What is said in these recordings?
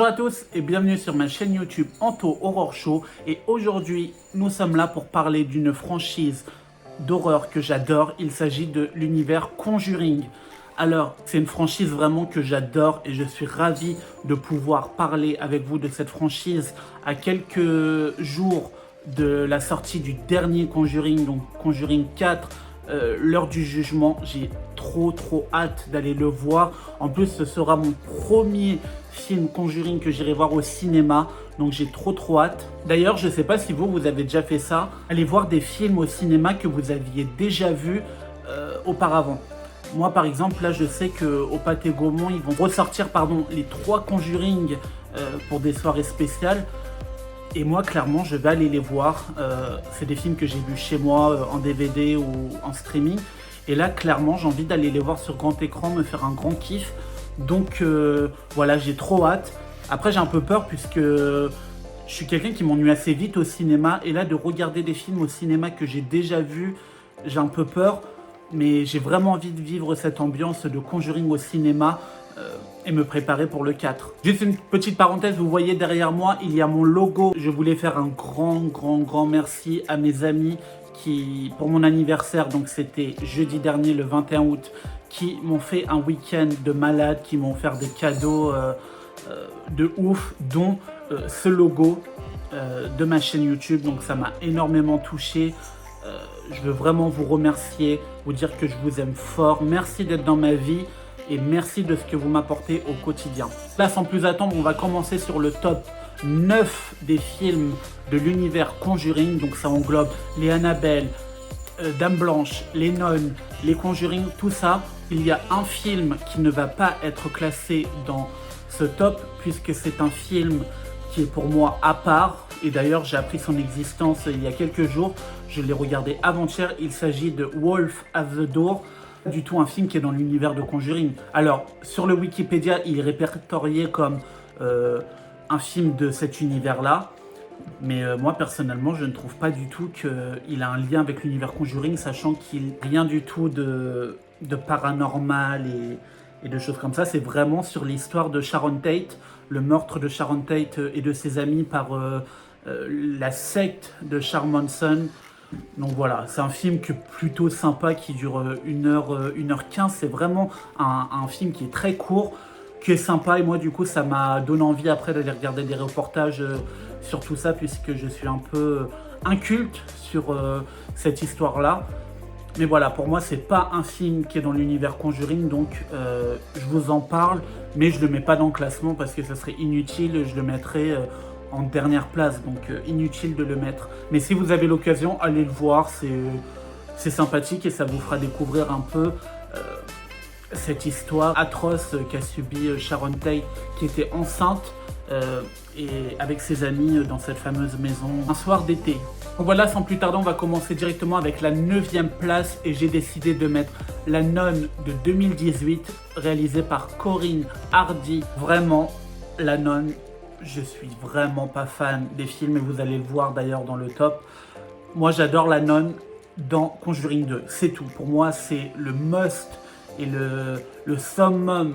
Bonjour à tous et bienvenue sur ma chaîne YouTube Anto Horror Show. Et aujourd'hui, nous sommes là pour parler d'une franchise d'horreur que j'adore. Il s'agit de l'univers Conjuring. Alors, c'est une franchise vraiment que j'adore et je suis ravi de pouvoir parler avec vous de cette franchise à quelques jours de la sortie du dernier Conjuring, donc Conjuring 4. L'heure du jugement, j'ai trop hâte d'aller le voir. En plus, ce sera mon premier film Conjuring que j'irai voir au cinéma, donc j'ai trop hâte. D'ailleurs, je sais pas si vous avez déjà fait ça, allez voir des films au cinéma que vous aviez déjà vus auparavant. Moi, par exemple, là, je sais qu'au Pathé Gaumont, ils vont ressortir les 3 Conjuring pour des soirées spéciales. Et moi, clairement, je vais aller les voir. C'est des films que j'ai vus chez moi, en DVD ou en streaming. Et là, clairement, j'ai envie d'aller les voir sur grand écran, me faire un grand kiff. Donc, voilà, j'ai trop hâte. Après, j'ai un peu peur puisque je suis quelqu'un qui m'ennuie assez vite au cinéma. Et là, de regarder des films au cinéma que j'ai déjà vus, j'ai un peu peur. Mais j'ai vraiment envie de vivre cette ambiance de Conjuring au cinéma. Et me préparer pour le 4. Juste une petite parenthèse, vous voyez derrière moi, il y a mon logo. Je voulais faire un grand merci à mes amis qui, pour mon anniversaire, donc c'était jeudi dernier, le 21 août, qui m'ont fait un week-end de malade, qui m'ont offert des cadeaux de ouf, dont ce logo de ma chaîne YouTube. Donc ça m'a énormément touché. Je veux vraiment vous remercier, vous dire que je vous aime fort. Merci d'être dans ma vie. Et merci de ce que vous m'apportez au quotidien. Là, sans plus attendre, on va commencer sur le top 9 des films de l'univers Conjuring. Donc ça englobe les Annabelle, Dame Blanche, les Nonnes, les Conjuring, tout ça. Il y a un film qui ne va pas être classé dans ce top, puisque c'est un film qui est pour moi à part. Et d'ailleurs, j'ai appris son existence il y a quelques jours. Je l'ai regardé avant-hier. Il s'agit de Wolf at the Door. Du tout un film qui est dans l'univers de Conjuring. Alors, sur le Wikipédia, il est répertorié comme un film de cet univers-là. Mais moi, personnellement, je ne trouve pas du tout qu'il a un lien avec l'univers Conjuring, sachant qu'il n'y a rien du tout de paranormal et de choses comme ça. C'est vraiment sur l'histoire de Sharon Tate, le meurtre de Sharon Tate et de ses amis par la secte de Charles Manson. Donc voilà, c'est un film plutôt sympa qui dure 1h15. C'est vraiment un film qui est très court, qui est sympa. Et moi, du coup, ça m'a donné envie après d'aller regarder des reportages sur tout ça, puisque je suis un peu inculte sur cette histoire-là. Mais voilà, pour moi, c'est pas un film qui est dans l'univers Conjuring, donc je vous en parle, mais je le mets pas dans le classement parce que ça serait inutile. Je le mettrais en dernière place, donc inutile de le mettre. Mais si vous avez l'occasion, allez le voir, c'est sympathique et ça vous fera découvrir un peu cette histoire atroce qu'a subie Sharon Tate, qui était enceinte et avec ses amis dans cette fameuse maison un soir d'été. Donc voilà, sans plus tarder, on va commencer directement avec la 9e place et j'ai décidé de mettre La Nonne de 2018, réalisée par Corinne Hardy. Vraiment, La Nonne, je suis vraiment pas fan des films et vous allez le voir d'ailleurs dans le top. Moi, j'adore La Nonne dans Conjuring 2, c'est tout. Pour moi, c'est le must et le summum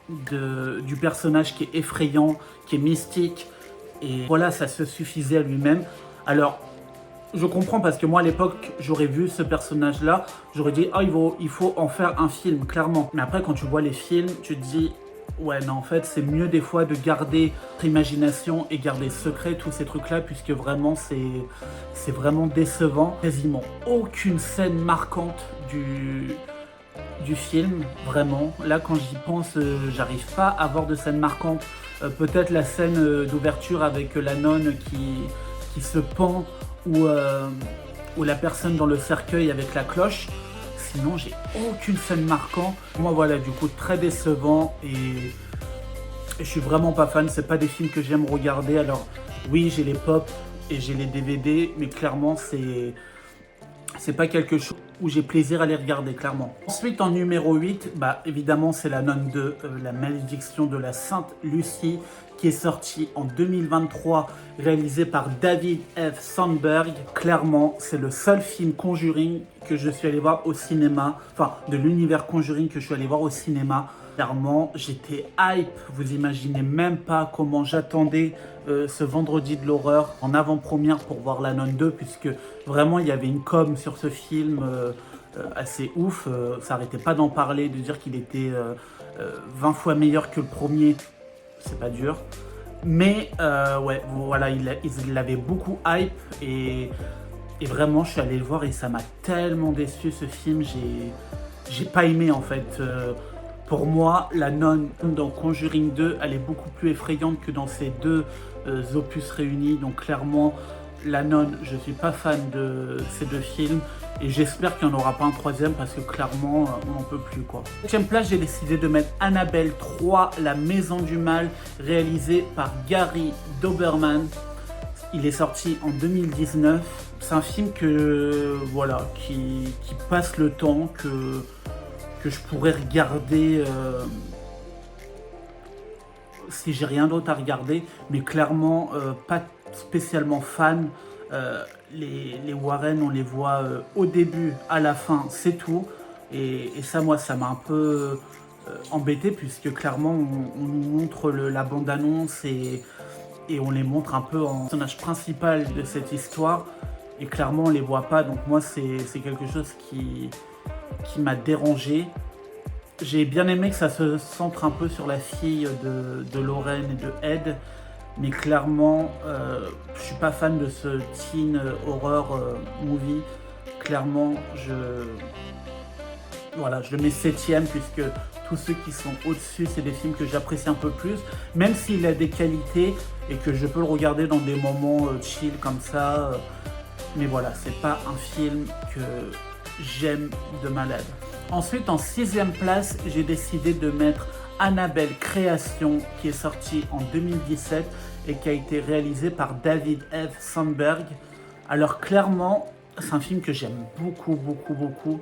du personnage qui est effrayant, qui est mystique. Et voilà, ça se suffisait à lui-même. Alors, je comprends parce que moi, à l'époque, j'aurais vu ce personnage-là, j'aurais dit « Oh, il faut en faire un film, clairement ». Mais après, quand tu vois les films, tu te dis « Ouais, non, en fait, c'est mieux des fois de garder notre imagination et garder secret tous ces trucs-là, puisque vraiment, c'est vraiment décevant. Quasiment aucune scène marquante du film, vraiment. Là, quand j'y pense, j'arrive pas à avoir de scène marquante. Peut-être la scène d'ouverture avec la nonne qui se pend ou la personne dans le cercueil avec la cloche. Sinon, j'ai aucune scène marquante. Moi, voilà, du coup, très décevant et je suis vraiment pas fan. C'est pas des films que j'aime regarder. Alors, oui, j'ai les pop et j'ai les DVD, mais clairement, c'est pas quelque chose où j'ai plaisir à les regarder, clairement. Ensuite, en numéro 8, évidemment, c'est La Nonne 2, la malédiction de la Sainte Lucie, qui est sorti en 2023, réalisé par David F. Sandberg. Clairement, c'est le seul film Conjuring que je suis allé voir au cinéma, enfin, de l'univers Conjuring que je suis allé voir au cinéma. Clairement, j'étais hype. Vous imaginez même pas comment j'attendais ce vendredi de l'horreur en avant-première pour voir La Nonne 2, puisque vraiment il y avait une com sur ce film assez ouf. Ça arrêtait pas d'en parler, de dire qu'il était 20 fois meilleur que le premier. C'est pas dur. Mais ouais, voilà, il l'avait beaucoup hype et vraiment, je suis allé le voir et ça m'a tellement déçu ce film. J'ai pas aimé en fait. Pour moi, la nonne dans Conjuring 2, elle est beaucoup plus effrayante que dans ces deux opus réunis. Donc clairement, la nonne, je suis pas fan de ces deux films. Et j'espère qu'il n'y en aura pas un troisième parce que clairement, on n'en peut plus quoi. Deuxième place, j'ai décidé de mettre Annabelle 3, La Maison du Mal, réalisé par Gary Dauberman. Il est sorti en 2019. C'est un film voilà, qui passe le temps, que je pourrais regarder si j'ai rien d'autre à regarder, mais clairement pas spécialement fan. Les Warren, on les voit au début, à la fin, c'est tout. Et ça, moi, ça m'a un peu embêté, puisque clairement, on nous montre la bande-annonce et on les montre un peu en personnage principal de cette histoire. Et clairement, on les voit pas. Donc moi, c'est quelque chose qui m'a dérangé. J'ai bien aimé que ça se centre un peu sur la fille de Lauren et de Ed, mais clairement, je suis pas fan de ce teen horror movie. Clairement, voilà, je le mets 7ème, puisque tous ceux qui sont au-dessus, c'est des films que j'apprécie un peu plus, même s'il a des qualités et que je peux le regarder dans des moments chill comme ça. Mais voilà, c'est pas un film que j'aime de malade. Ensuite, en 6ème place, j'ai décidé de mettre Annabelle Création, qui est sorti en 2017 et qui a été réalisé par David F. Sandberg. Alors clairement, c'est un film que j'aime beaucoup, beaucoup, beaucoup.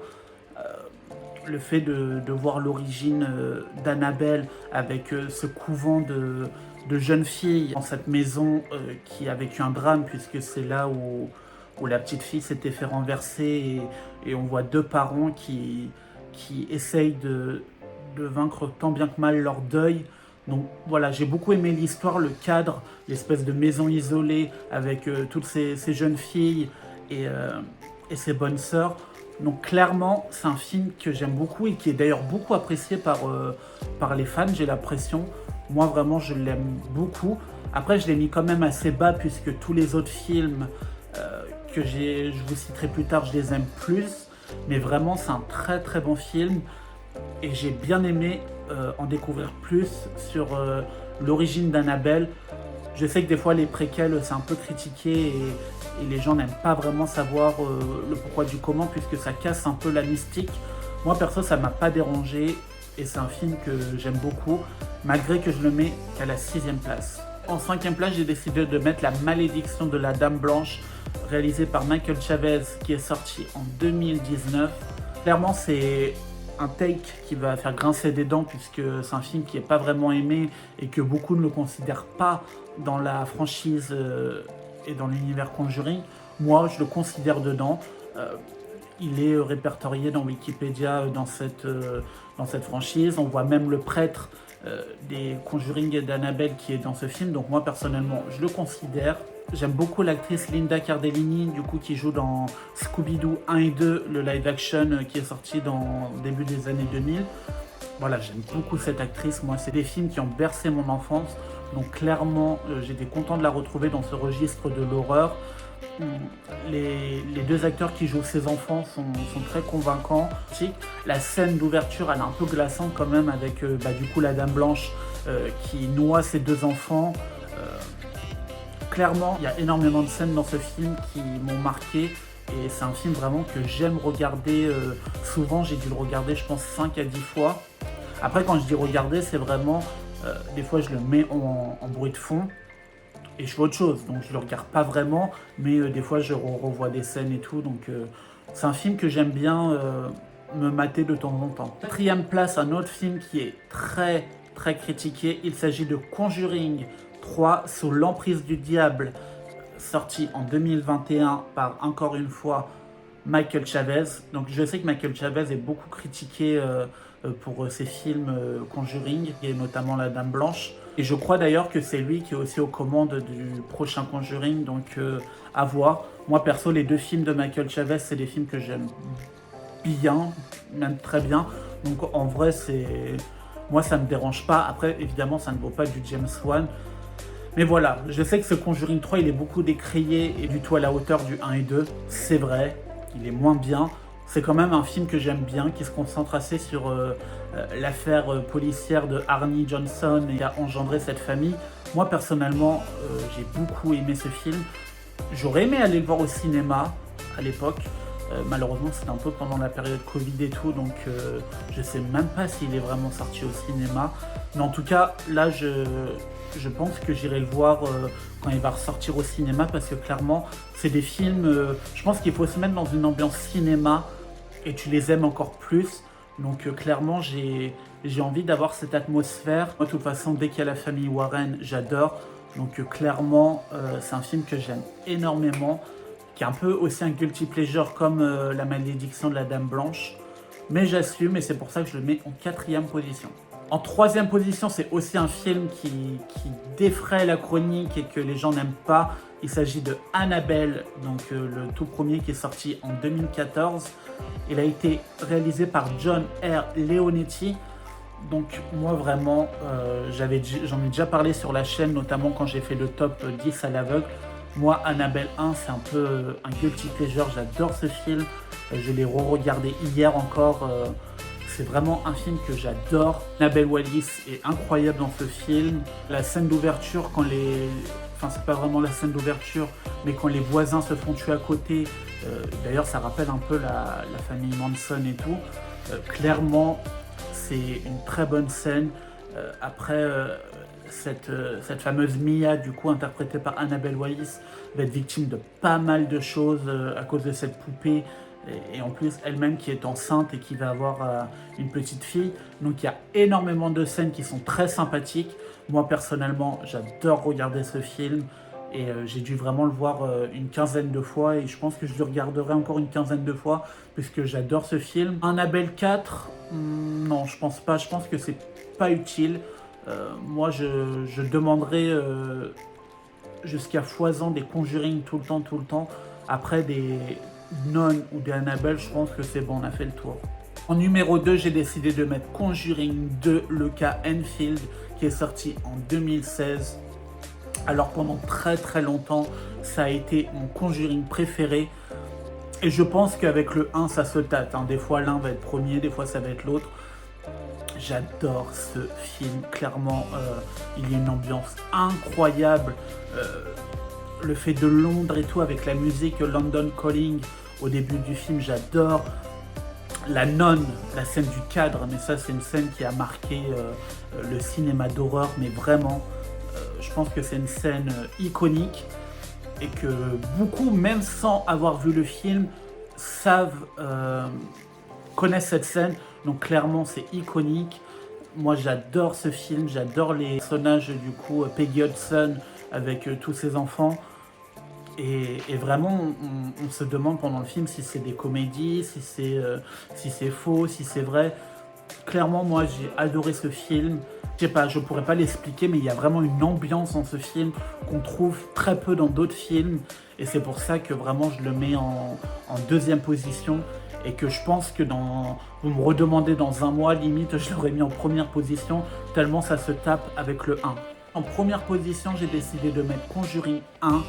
Le fait de voir l'origine d'Annabelle avec ce couvent de jeunes filles dans cette maison qui a vécu un drame, puisque c'est là où la petite fille s'était fait renverser et on voit deux parents qui essayent de vaincre tant bien que mal leur deuil. Donc voilà, j'ai beaucoup aimé l'histoire, le cadre, l'espèce de maison isolée avec toutes ces jeunes filles et ses bonnes sœurs. Donc clairement, c'est un film que j'aime beaucoup et qui est d'ailleurs beaucoup apprécié par les fans, j'ai l'impression. Moi vraiment, je l'aime beaucoup. Après, je l'ai mis quand même assez bas, puisque tous les autres films que je vous citerai plus tard, je les aime plus. Mais vraiment, c'est un très très bon film. Et j'ai bien aimé en découvrir plus sur l'origine d'Annabelle. Je sais que des fois, les préquels, c'est un peu critiqué et les gens n'aiment pas vraiment savoir le pourquoi du comment, puisque ça casse un peu la mystique. Moi, perso, ça m'a pas dérangé et c'est un film que j'aime beaucoup, malgré que je le mets qu'à la 6ème place. En 5ème place, j'ai décidé de mettre La Malédiction de la Dame Blanche, réalisé par Michael Chavez, qui est sorti en 2019. Clairement, c'est un take qui va faire grincer des dents, puisque c'est un film qui n'est pas vraiment aimé et que beaucoup ne le considèrent pas dans la franchise et dans l'univers Conjuring. Moi, je le considère dedans. Il est répertorié dans Wikipédia dans cette franchise. On voit même le prêtre des Conjuring et d'Annabelle qui est dans ce film. Donc moi, personnellement, je le considère. J'aime beaucoup l'actrice Linda Cardellini, du coup, qui joue dans Scooby-Doo 1 et 2, le live action qui est sorti dans le début des années 2000. Voilà, j'aime beaucoup cette actrice. Moi, c'est des films qui ont bercé mon enfance. Donc clairement, j'étais content de la retrouver dans ce registre de l'horreur. Les deux acteurs qui jouent ses enfants sont très convaincants. La scène d'ouverture, elle est un peu glaçante quand même, avec du coup la Dame Blanche qui noie ses deux enfants. Clairement, il y a énormément de scènes dans ce film qui m'ont marqué. Et c'est un film vraiment que j'aime regarder souvent. J'ai dû le regarder, je pense, 5 à 10 fois. Après, quand je dis regarder, c'est vraiment... des fois, je le mets en bruit de fond et je fais autre chose. Donc, je le regarde pas vraiment. Mais des fois, je revois des scènes et tout. Donc, c'est un film que j'aime bien me mater de temps en temps. 4ème place, un autre film qui est très, très critiqué. Il s'agit de Conjuring 3, Sous l'emprise du diable, sorti en 2021 par, encore une fois, Michael Chavez. Donc je sais que Michael Chavez est beaucoup critiqué pour ses films Conjuring, et notamment La Dame Blanche. Et je crois d'ailleurs que c'est lui qui est aussi aux commandes du prochain Conjuring, donc à voir. Moi perso, les deux films de Michael Chavez, c'est des films que j'aime bien, même très bien. Donc en vrai, moi ça me dérange pas. Après, évidemment, ça ne vaut pas du James Wan. Mais voilà, je sais que ce Conjuring 3, il est beaucoup décrié et du tout à la hauteur du 1 et 2. C'est vrai, il est moins bien. C'est quand même un film que j'aime bien, qui se concentre assez sur l'affaire policière de Arnie Johnson et qui a engendré cette famille. Moi, personnellement, j'ai beaucoup aimé ce film. J'aurais aimé aller le voir au cinéma à l'époque. Malheureusement, c'était un peu pendant la période Covid et tout, donc je sais même pas s'il est vraiment sorti au cinéma. Mais en tout cas, là, je pense que j'irai le voir quand il va ressortir au cinéma, parce que clairement, c'est des films, je pense qu'il faut se mettre dans une ambiance cinéma et tu les aimes encore plus. Donc clairement, j'ai envie d'avoir cette atmosphère. Moi, de toute façon, dès qu'il y a la famille Warren, j'adore. Donc clairement, c'est un film que j'aime énormément, qui est un peu aussi un guilty pleasure comme La Malédiction de la Dame Blanche. Mais j'assume, et c'est pour ça que je le mets en 4e position. En 3e position, c'est aussi un film qui défraie la chronique et que les gens n'aiment pas. Il s'agit de Annabelle, donc le tout premier qui est sorti en 2014. Il a été réalisé par John R. Leonetti. Donc moi vraiment, j'en ai déjà parlé sur la chaîne, notamment quand j'ai fait le top 10 à l'aveugle. Moi, Annabelle 1, c'est un peu un guilty pleasure, j'adore ce film. Je l'ai re-regardé hier encore. C'est vraiment un film que j'adore. Annabelle Wallis est incroyable dans ce film. La scène d'ouverture, enfin c'est pas vraiment la scène d'ouverture, mais quand les voisins se font tuer à côté, d'ailleurs ça rappelle un peu la famille Manson et tout. Clairement, c'est une très bonne scène. Après, cette fameuse Mia, du coup interprétée par Annabelle Wallis, va être victime de pas mal de choses à cause de cette poupée. Et en plus, elle-même qui est enceinte et qui va avoir une petite fille. Donc il y a énormément de scènes qui sont très sympathiques. Moi personnellement, j'adore regarder ce film. Et j'ai dû vraiment le voir une quinzaine de fois. Et je pense que je le regarderai encore une quinzaine de fois, puisque j'adore ce film. Annabelle 4, non, je pense pas. Je pense que c'est pas utile. Moi, je demanderai jusqu'à foison des Conjuring tout le temps. Après, des Non ou des Annabelle, je pense que c'est bon, on a fait le tour. En numéro 2, j'ai décidé de mettre Conjuring 2, le cas Enfield, qui est sorti en 2016. Alors pendant très longtemps, ça a été mon Conjuring préféré. Et je pense qu'avec le 1, ça se tâte. Des fois, l'un va être premier, des fois, ça va être l'autre. J'adore ce film, clairement. Il y a une ambiance incroyable. Le fait de Londres et tout, avec la musique London Calling au début du film, j'adore. La nonne, la scène du cadre, mais ça, c'est une scène qui a marqué le cinéma d'horreur, mais vraiment. Je pense que c'est une scène iconique et que beaucoup, même sans avoir vu le film, connaissent cette scène. Donc clairement, c'est iconique. Moi, j'adore ce film, j'adore les personnages du coup, Peggy Hudson avec tous ses enfants. Et vraiment, on se demande pendant le film si c'est des comédies, si c'est faux, si c'est vrai. Clairement, moi, j'ai adoré ce film. Je sais pas, je pourrais pas l'expliquer, mais il y a vraiment une ambiance dans ce film qu'on trouve très peu dans d'autres films. Et c'est pour ça que vraiment, je le mets en 2e position. Et que je pense que vous me redemandez dans un mois, limite, je l'aurais mis en 1re position, tellement ça se tape avec le 1. En 1re position, j'ai décidé de mettre Conjuring 1,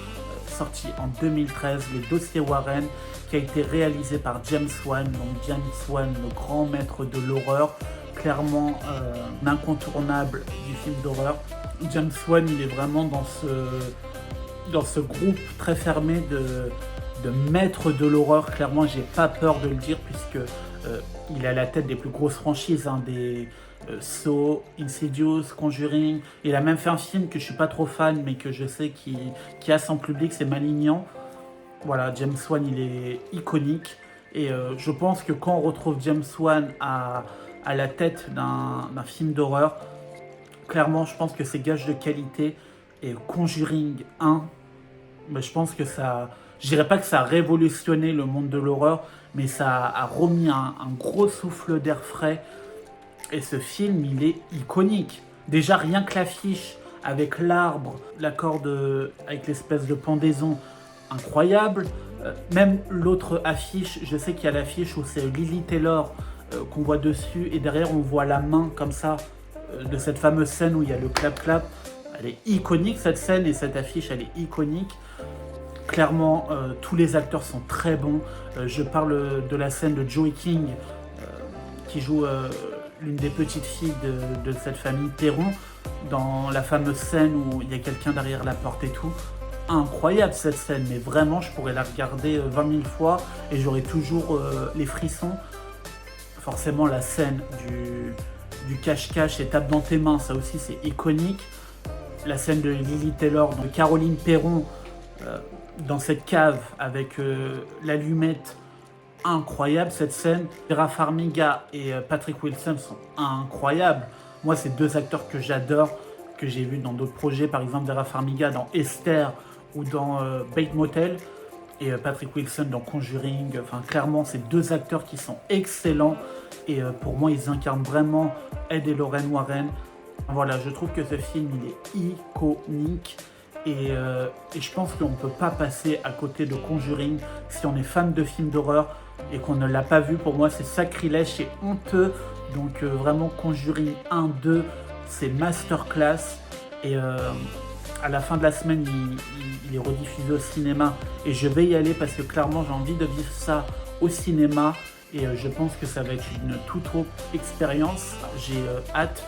sorti en 2013, Les Dossiers Warren, qui a été réalisé par James Wan. Donc James Wan, le grand maître de l'horreur, clairement incontournable du film d'horreur. James Wan, il est vraiment dans ce groupe très fermé de maîtres de l'horreur. Clairement, j'ai pas peur de le dire, puisque il est à la tête des plus grosses franchises, des Saw, Insidious, Conjuring. Il a même fait un film que je suis pas trop fan, mais que je sais qui a son public, c'est Malignan. Voilà, James Wan, il est iconique. Et je pense que quand on retrouve James Wan à la tête d'un film d'horreur, clairement, je pense que c'est gage de qualité. Et Conjuring 1, mais je pense que ça... Je dirais pas que ça a révolutionné le monde de l'horreur, mais ça a remis un gros souffle d'air frais Et ce film, il est iconique. Déjà, rien que l'affiche, avec l'arbre, l'accord avec l'espèce de pendaison, incroyable. Même l'autre affiche, je sais qu'il y a l'affiche où c'est Lily Taylor qu'on voit dessus, et derrière on voit la main comme ça, de cette fameuse scène où il y a le clap-clap. Elle est iconique cette scène, et cette affiche, elle est iconique. Clairement, tous les acteurs sont très bons. Je parle de la scène de Joey King, qui joue l'une des petites filles de cette famille Perron, dans la fameuse scène où il y a quelqu'un derrière la porte et tout. Incroyable cette scène, mais vraiment je pourrais la regarder 20 000 fois et j'aurais toujours les frissons. Forcément la scène du cache-cache et tape dans tes mains, ça aussi c'est iconique. La scène de Lily Taylor, de Caroline Perron, dans cette cave avec l'allumette, incroyable cette scène. Vera Farmiga et Patrick Wilson sont incroyables. Moi, c'est deux acteurs que j'adore, que j'ai vus dans d'autres projets, par exemple Vera Farmiga dans Esther ou dans Bates Motel, et Patrick Wilson dans Conjuring. Enfin, clairement, c'est deux acteurs qui sont excellents, et pour moi, ils incarnent vraiment Ed et Lorraine Warren. Voilà, je trouve que ce film, il est iconique. Et je pense qu'on ne peut pas passer à côté de Conjuring si on est fan de films d'horreur et qu'on ne l'a pas vu. Pour moi, c'est sacrilège, c'est honteux. Donc vraiment, Conjuring 1, 2, c'est masterclass. Et à la fin de la semaine, il est rediffusé au cinéma. Et je vais y aller parce que clairement, j'ai envie de vivre ça au cinéma. Et je pense que ça va être une toute autre expérience. J'ai hâte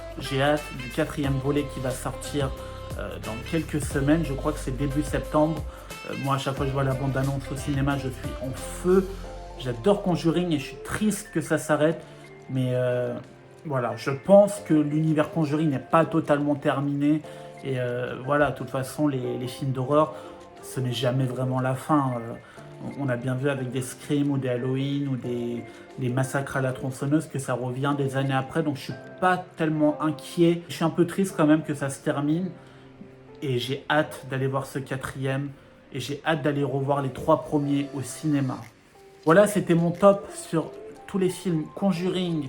du 4e volet qui va sortir dans quelques semaines. Je crois que c'est début septembre. Moi, à chaque fois que je vois la bande-annonce au cinéma, je suis en feu. J'adore Conjuring et je suis triste que ça s'arrête. Mais voilà, je pense que l'univers Conjuring n'est pas totalement terminé. Et voilà, de toute façon, les films d'horreur, ce n'est jamais vraiment la fin. On a bien vu avec des Scream ou des Halloween ou des massacres à la tronçonneuse que ça revient des années après. Donc je suis pas tellement inquiet. Je suis un peu triste quand même que ça se termine. Et j'ai hâte d'aller voir ce 4e. Et j'ai hâte d'aller revoir les 3 premiers au cinéma. Voilà, c'était mon top sur tous les films Conjuring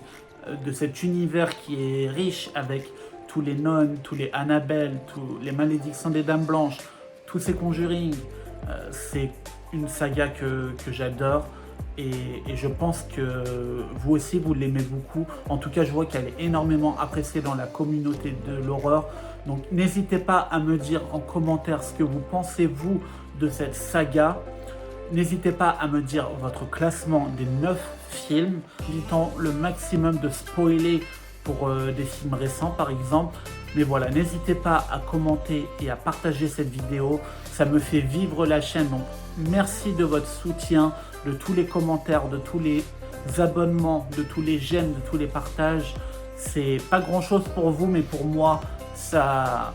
de cet univers qui est riche avec tous les nonnes, tous les Annabelle, tous les malédictions des Dames Blanches, tous ces Conjuring. C'est une saga que j'adore. Et je pense que vous aussi, vous l'aimez beaucoup. En tout cas, je vois qu'elle est énormément appréciée dans la communauté de l'horreur. Donc, n'hésitez pas à me dire en commentaire ce que vous pensez, vous, de cette saga. N'hésitez pas à me dire votre classement des 9 films, évitant le maximum de spoiler pour des films récents, par exemple. Mais voilà, n'hésitez pas à commenter et à partager cette vidéo. Ça me fait vivre la chaîne. Donc, merci de votre soutien, de tous les commentaires, de tous les abonnements, de tous les j'aime, de tous les partages. C'est pas grand chose pour vous, mais pour moi, ça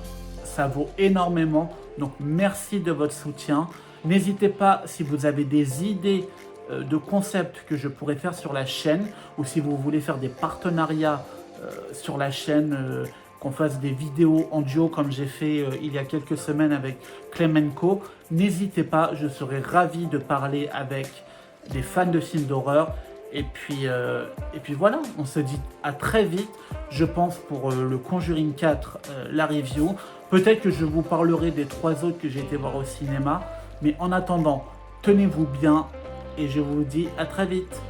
vaut énormément. Donc, merci de votre soutien. N'hésitez pas, si vous avez des idées de concepts que je pourrais faire sur la chaîne, ou si vous voulez faire des partenariats sur la chaîne, qu'on fasse des vidéos en duo comme j'ai fait il y a quelques semaines avec Clemenco, n'hésitez pas, je serai ravi de parler avec des fans de films d'horreur. Et puis voilà, on se dit à très vite, je pense, pour le Conjuring 4, la review. Peut-être que je vous parlerai des 3 autres que j'ai été voir au cinéma. Mais en attendant, tenez-vous bien et je vous dis à très vite.